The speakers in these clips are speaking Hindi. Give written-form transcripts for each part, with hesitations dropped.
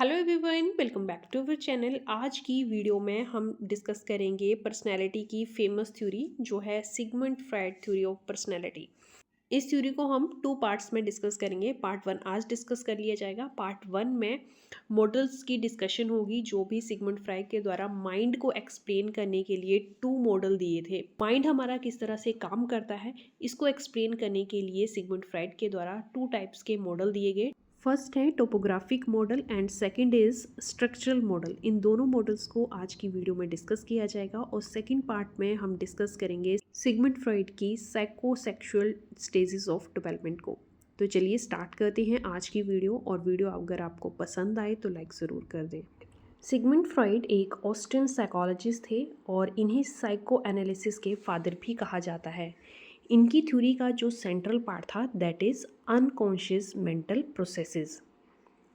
Hello everyone, welcome back to our channel. आज की वीडियो में हम डिस्कस करेंगे पर्सनैलिटी की फेमस थ्योरी जो है Sigmund Freud theory of personality. इस थ्योरी को हम टू पार्ट्स में डिस्कस करेंगे। पार्ट वन आज डिस्कस कर लिया जाएगा। पार्ट वन में मॉडल्स की डिस्कशन होगी जो भी सिगमंड फ्रायड के द्वारा माइंड को एक्सप्लेन करने के लिए टू मॉडल दिए थे। माइंड हमारा किस तरह से काम करता है इसको एक्सप्लेन करने के लिए सिगमंड फ्रायड के द्वारा टू टाइप्स के मॉडल दिए गए। फर्स्ट है topographic model and second is structural model. इन दोनों मॉडल्स को आज की वीडियो में डिस्कस किया जाएगा और सेकंड पार्ट में हम डिस्कस करेंगे सिगमंड फ्रॉइड की साइकोसेक्सुअल स्टेजेस ऑफ डेवलपमेंट को। तो चलिए स्टार्ट करते हैं आज की वीडियो। और वीडियो अगर आपको पसंद आए तो लाइक ज़रूर कर दें। सिगमंड फ्रॉइड एक ऑस्ट्रियन साइकोलॉजिस्ट थे और इन्हें साइको एनालिसिस के फादर भी कहा जाता है। इनकी थ्योरी का जो सेंट्रल पार्ट था that is unconscious mental processes.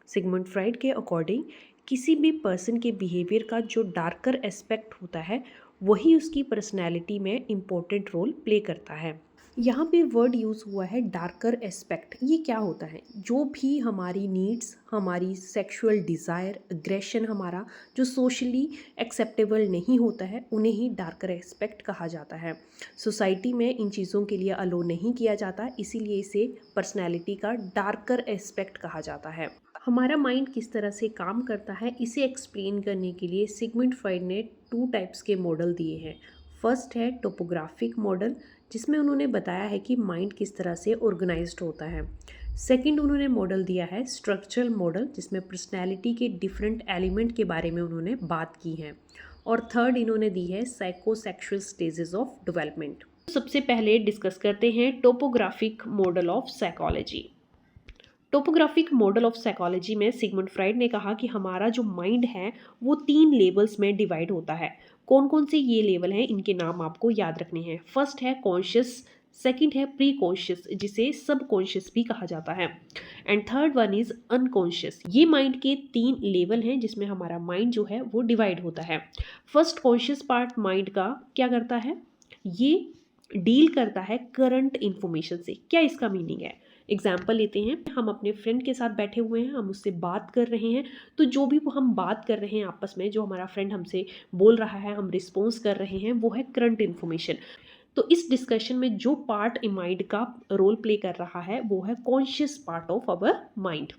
Sigmund Freud के अकॉर्डिंग किसी भी पर्सन के बिहेवियर का जो डार्कर एस्पेक्ट होता है वही उसकी पर्सनैलिटी में इम्पोर्टेंट रोल प्ले करता है। यहाँ पे वर्ड यूज़ हुआ है डार्कर एस्पेक्ट। ये क्या होता है? जो भी हमारी नीड्स, हमारी सेक्सुअल डिज़ायर, अग्रेशन हमारा जो सोशली एक्सेप्टेबल नहीं होता है उन्हें ही डार्कर एस्पेक्ट कहा जाता है। सोसाइटी में इन चीज़ों के लिए अलो नहीं किया जाता, इसीलिए इसे पर्सनैलिटी का डार्कर एस्पेक्ट कहा जाता है। हमारा माइंड किस तरह से काम करता है इसे एक्सप्लेन करने के लिए सिगमंड फ्रॉइड ने टू टाइप्स के मॉडल दिए हैं। फर्स्ट है टोपोग्राफिक मॉडल जिसमें उन्होंने बताया है कि माइंड किस तरह से ऑर्गेनाइज्ड होता है। सेकंड उन्होंने मॉडल दिया है स्ट्रक्चरल मॉडल जिसमें पर्सनैलिटी के डिफरेंट एलिमेंट के बारे में उन्होंने बात की है। और थर्ड इन्होंने दी है साइकोसेक्सुअल स्टेजेस ऑफ डेवलपमेंट। सबसे पहले डिस्कस करते हैं topographic model of psychology. Topographic model of psychology में सिगमंड फ्रॉइड ने कहा कि हमारा जो माइंड है वो 3 लेवल्स में डिवाइड होता है। कौन कौन से ये लेवल हैं इनके नाम आपको याद रखने हैं। फर्स्ट है कॉन्शियस, सेकंड है प्री कॉन्शियस जिसे सब कॉन्शियस भी कहा जाता है, and third one is unconscious. ये माइंड के 3 लेवल हैं जिसमें हमारा माइंड जो है वो डिवाइड होता है। फर्स्ट कॉन्शियस पार्ट माइंड का क्या करता है? ये डील करता है करंट इंफॉर्मेशन से। क्या इसका मीनिंग है? एग्जाम्पल लेते हैं, हम अपने फ्रेंड के साथ बैठे हुए हैं, हम उससे बात कर रहे हैं, तो जो भी वो हम बात कर रहे हैं आपस में, जो हमारा फ्रेंड हमसे बोल रहा है, हम रिस्पॉन्स कर रहे हैं, वो है करंट इन्फॉर्मेशन। तो इस डिस्कशन में जो पार्ट माइंड का रोल प्ले कर रहा है वो है conscious part of our mind.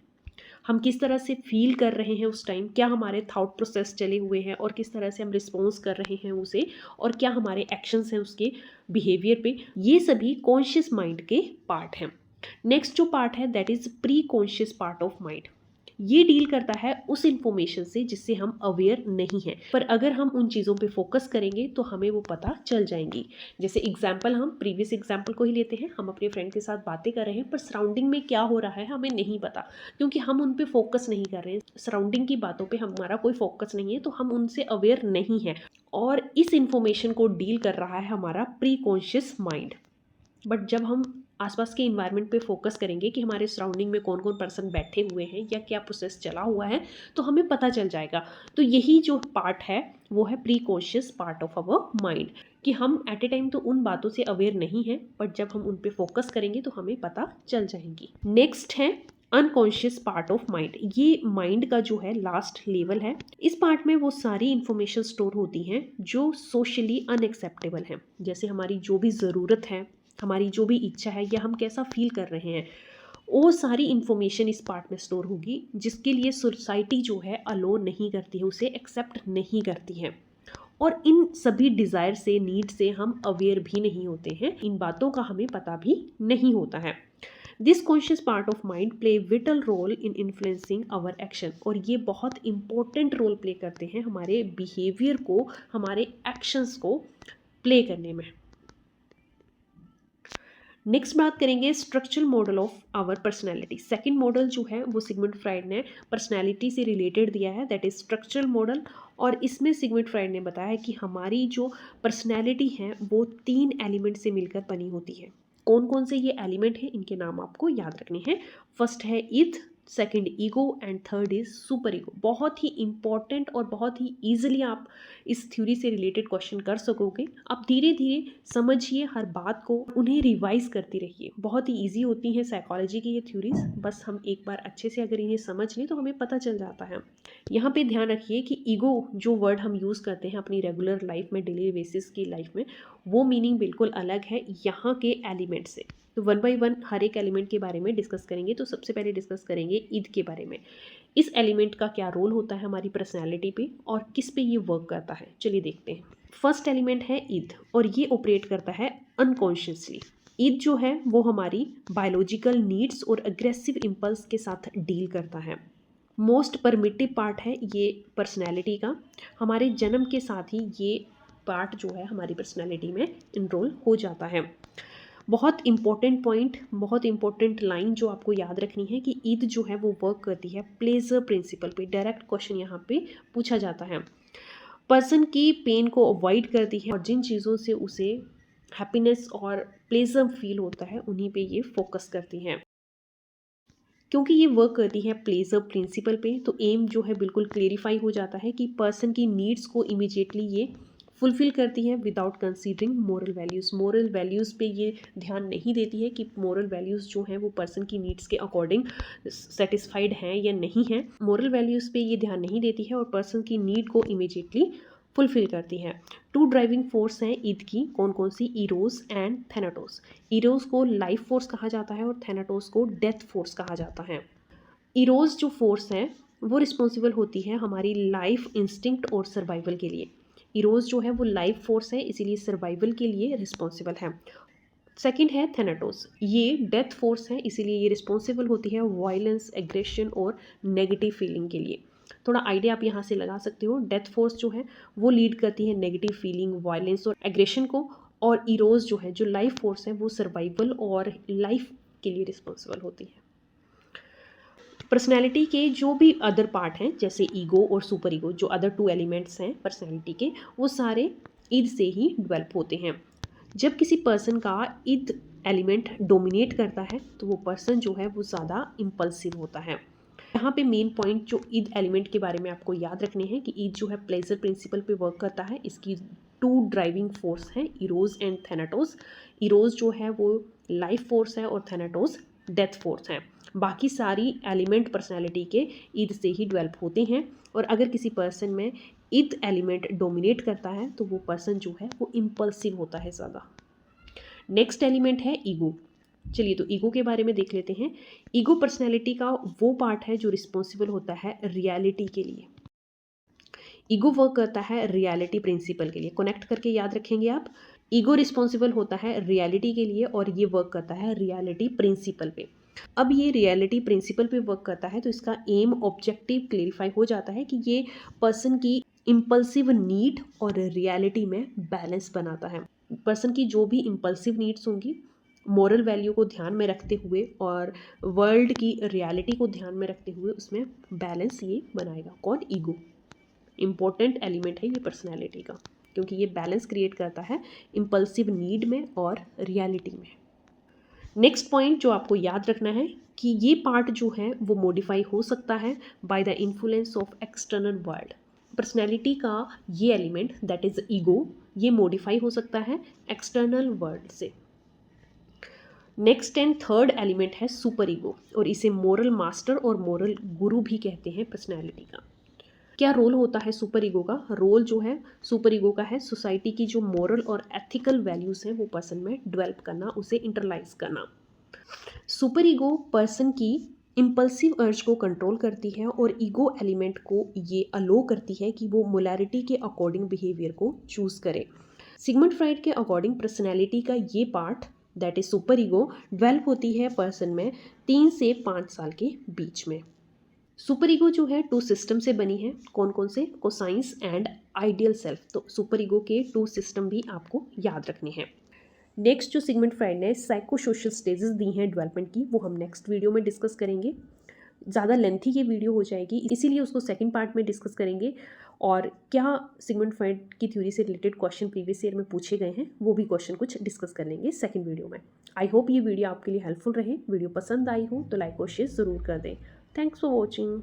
हम किस तरह से फील कर रहे हैं उस टाइम, क्या हमारे थॉट प्रोसेस चले हुए हैं और किस तरह से हम रिस्पॉन्स कर रहे हैं उसे, और क्या हमारे एक्शंस हैं उसके बिहेवियर पे, ये सभी कॉन्शियस माइंड के पार्ट हैं। नेक्स्ट जो पार्ट है that is pre conscious part of mind. ये डील करता है उस इंफॉर्मेशन से जिससे हम अवेयर नहीं हैं, पर अगर हम उन चीज़ों पे फोकस करेंगे तो हमें वो पता चल जाएंगी। जैसे एग्जाम्पल, हम प्रीवियस एग्जाम्पल को ही लेते हैं, हम अपने फ्रेंड के साथ बातें कर रहे हैं पर सराउंडिंग में क्या हो रहा है हमें नहीं पता, क्योंकि हम उन पे फोकस नहीं कर रहे हैं। सराउंडिंग की बातों पे हमारा कोई फोकस नहीं है तो हम उनसे अवेयर नहीं है, और इस इंफॉर्मेशन को डील कर रहा है हमारा प्री कॉन्शियस माइंड। बट जब हम आसपास के इन्वायरमेंट पे फोकस करेंगे कि हमारे सराउंडिंग में कौन कौन पर्सन बैठे हुए हैं या क्या प्रोसेस चला हुआ है, तो हमें पता चल जाएगा। तो यही जो पार्ट है वो है pre conscious part of our mind, कि हम एट ए टाइम तो उन बातों से अवेयर नहीं हैं, बट जब हम उन पे फोकस करेंगे तो हमें पता चल जाएंगी। नेक्स्ट है अनकॉन्शियस पार्ट ऑफ माइंड। ये माइंड का जो है लास्ट लेवल है। इस पार्ट में वो सारी इंफॉर्मेशन स्टोर होती हैं जो सोशली अनएक्सेप्टेबल हैं, जैसे हमारी जो भी ज़रूरत है, हमारी जो भी इच्छा है, या हम कैसा फील कर रहे हैं, वो सारी इन्फॉर्मेशन इस पार्ट में स्टोर होगी जिसके लिए सोसाइटी जो है अलो नहीं करती है, उसे एक्सेप्ट नहीं करती है। और इन सभी डिज़ायर से, नीड से हम अवेयर भी नहीं होते हैं, इन बातों का हमें पता भी नहीं होता है। This conscious part of mind play vital role in influencing our action, और ये बहुत इंपॉर्टेंट रोल प्ले करते हैं हमारे बिहेवियर को, हमारे एक्शंस को प्ले करने में। नेक्स्ट बात करेंगे structural model of our personality. Second model जो है वो सिगमंड फ्रॉइड ने पर्सनैलिटी से रिलेटेड दिया है, दैट इज स्ट्रक्चरल मॉडल। और इसमें सिगमंड फ्रॉइड ने बताया कि हमारी जो पर्सनैलिटी है वो 3 एलिमेंट से मिलकर बनी होती है। कौन कौन से ये एलिमेंट हैं इनके नाम आपको याद रखने हैं। फर्स्ट है id, second ego and third is super ego. बहुत ही इंपॉर्टेंट और बहुत ही ईजिली आप इस थ्योरी से रिलेटेड क्वेश्चन कर सकोगे। आप धीरे धीरे समझिए हर बात को, उन्हें रिवाइज करती रहिए। बहुत ही ईजी होती हैं साइकोलॉजी की ये थ्योरीज, बस हम एक बार अच्छे से अगर इन्हें समझ लें तो हमें पता चल जाता है। यहाँ पे ध्यान रखिए कि ईगो जो वर्ड हम यूज़ करते हैं अपनी रेगुलर लाइफ में, डेली बेसिस की लाइफ में, वो मीनिंग बिल्कुल अलग है यहाँ के एलिमेंट से। तो वन बाय वन हर एक एलिमेंट के बारे में डिस्कस करेंगे। तो सबसे पहले डिस्कस करेंगे ईद के बारे में। इस एलिमेंट का क्या रोल होता है हमारी पर्सनैलिटी पे और किस पे ये वर्क करता है, चलिए देखते हैं। फर्स्ट एलिमेंट है ईद और ये ऑपरेट करता है अनकॉन्शियसली। ईद जो है वो हमारी बायोलॉजिकल नीड्स और अग्रेसिव इम्पल्स के साथ डील करता है। मोस्ट परमिटिव पार्ट है ये पर्सनैलिटी का। हमारे जन्म के साथ ही ये पार्ट जो है हमारी पर्सनैलिटी में इनरोल हो जाता है। बहुत इंपॉर्टेंट पॉइंट, बहुत इंपॉर्टेंट लाइन जो आपको याद रखनी है कि ईद जो है वो वर्क करती है प्लेजर प्रिंसिपल पे। डायरेक्ट क्वेश्चन यहाँ पे पूछा जाता है। पर्सन की पेन को अवॉइड करती है और जिन चीज़ों से उसे हैप्पीनेस और प्लेजर फील होता है उन्हीं पे ये फोकस करती हैं। क्योंकि ये वर्क करती है प्लेजर प्रिंसिपल पे, तो एम जो है बिल्कुल क्लेरिफाई हो जाता है कि पर्सन की नीड्स को इमीडिएटली ये फुलफिल करती है without considering moral values. Moral values पे ये ध्यान नहीं देती है कि मोरल वैल्यूज़ जो हैं वो पर्सन की नीड्स के अकॉर्डिंग सेटिस्फाइड हैं या नहीं हैं। मोरल वैल्यूज़ पे ये ध्यान नहीं देती है और पर्सन की नीड को इमीडिएटली फुलफिल करती है। टू ड्राइविंग फोर्स हैं ईद की, कौन कौन सी? Eros and Thanatos. इरोस को लाइफ फोर्स कहा जाता है और थैनाटोस को डेथ फोर्स कहा जाता है। इरोस जो फोर्स है वो रिस्पॉन्सिबल होती है हमारी लाइफ इंस्टिंक्ट और सर्वाइवल के लिए। इरोस जो है वो लाइफ फोर्स है, इसीलिए सर्वाइवल के लिए रिस्पॉन्सिबल है। सेकंड है थैनाटोस, ये डेथ फोर्स है, इसीलिए ये रिस्पॉन्सिबल होती है वायलेंस, एग्रेशन और नेगेटिव फीलिंग के लिए। थोड़ा आइडिया आप यहाँ से लगा सकते हो। डेथ फोर्स जो है वो लीड करती है नेगेटिव फीलिंग, वायलेंस और एग्रेशन को, और इरोस जो है, जो लाइफ फोर्स है, वो सर्वाइवल और लाइफ के लिए रिस्पॉन्सिबल होती है। पर्सनैलिटी के जो भी अदर पार्ट हैं जैसे ईगो और सुपर ईगो, जो अदर टू एलिमेंट्स हैं पर्सनैलिटी के, वो सारे ईद से ही डेवलप होते हैं। जब किसी पर्सन का ईद एलिमेंट डोमिनेट करता है तो वो पर्सन जो है वो ज़्यादा इम्पल्सिव होता है। यहाँ पे मेन पॉइंट जो ईद एलिमेंट के बारे में आपको याद रखने हैं कि ईद जो है प्लेजर प्रिंसिपल पे वर्क करता है। इसकी टू ड्राइविंग फोर्स हैं, इरोस एंड थैनाटोस। इरोस जो है वो लाइफ फोर्स है और थैनाटोस डेथ फोर्स है। बाकी सारी एलिमेंट पर्सनैलिटी के ईद से ही डेवलप होते हैं, और अगर किसी पर्सन में ईद एलिमेंट डोमिनेट करता है तो वो पर्सन जो है वो इम्पल्सिव होता है ज़्यादा। नेक्स्ट एलिमेंट है ईगो। चलिए तो ईगो के बारे में देख लेते हैं। ईगो पर्सनैलिटी का वो पार्ट है जो रिस्पॉन्सिबल होता है रियलिटी के लिए। ईगो वर्क करता है रियलिटी प्रिंसिपल के लिए। कनेक्ट करके याद रखेंगे आप, ईगो रिस्पॉन्सिबल होता है रियलिटी के लिए और ये वर्क करता है रियलिटी प्रिंसिपल पे। अब ये रियलिटी प्रिंसिपल पे वर्क करता है तो इसका एम, ऑब्जेक्टिव क्लेरिफाई हो जाता है कि ये पर्सन की इम्पल्सिव नीड और रियलिटी में बैलेंस बनाता है। पर्सन की जो भी इम्पल्सिव नीड्स होंगी, मॉरल वैल्यू को ध्यान में रखते हुए और वर्ल्ड की रियलिटी को ध्यान में रखते हुए उसमें बैलेंस ये बनाएगा। कौन? ईगो। इम्पोर्टेंट एलिमेंट है ये पर्सनैलिटी का, क्योंकि ये बैलेंस क्रिएट करता है इम्पल्सिव नीड में और रियलिटी में। नेक्स्ट पॉइंट जो आपको याद रखना है कि ये पार्ट जो है वो मॉडिफाई हो सकता है by the influence of external world. Personality का ये एलिमेंट दैट इज ईगो, ये मॉडिफाई हो सकता है एक्सटर्नल वर्ल्ड से। नेक्स्ट एंड थर्ड एलिमेंट है सुपर ईगो, और इसे मोरल मास्टर और मोरल गुरु भी कहते हैं पर्सनैलिटी का। क्या रोल होता है सुपर ईगो का? रोल जो है सुपर ईगो का है सोसाइटी की जो मोरल और एथिकल वैल्यूज़ हैं वो पर्सन में डेवलप करना, उसे इंटरलाइज करना। सुपर ईगो पर्सन की इम्पल्सिव अर्ज को कंट्रोल करती है और ईगो एलिमेंट को ये अलो करती है कि वो मोलैरिटी के अकॉर्डिंग बिहेवियर को चूज़ करे। सिगमंड फ्राइड के अकॉर्डिंग पर्सनैलिटी का ये part that is super ego develop होती है पर्सन में 3 से 5 साल के बीच में। सुपर ईगो जो है 2 सिस्टम से बनी है। कौन कौन से? Cosines and ideal self. तो सुपर ईगो के 2 सिस्टम भी आपको याद रखने हैं। नेक्स्ट जो सिगमंड फ्राइड ने साइको सोशल स्टेजेस दी हैं डेवलपमेंट की, वो हम नेक्स्ट वीडियो में डिस्कस करेंगे। ज़्यादा लेंथी ये वीडियो हो जाएगी, इसीलिए उसको सेकंड पार्ट में डिस्कस करेंगे। और क्या सिगमंड फ्राइड की थ्योरी से रिलेटेड क्वेश्चन प्रीवियस ईयर में पूछे गए हैं वो भी क्वेश्चन कुछ डिस्कस कर लेंगे सेकंड वीडियो में। आई होप ये वीडियो आपके लिए हेल्पफुल रहे। वीडियो पसंद आई हो तो लाइक और शेयर ज़रूर कर दें। Thanks for watching.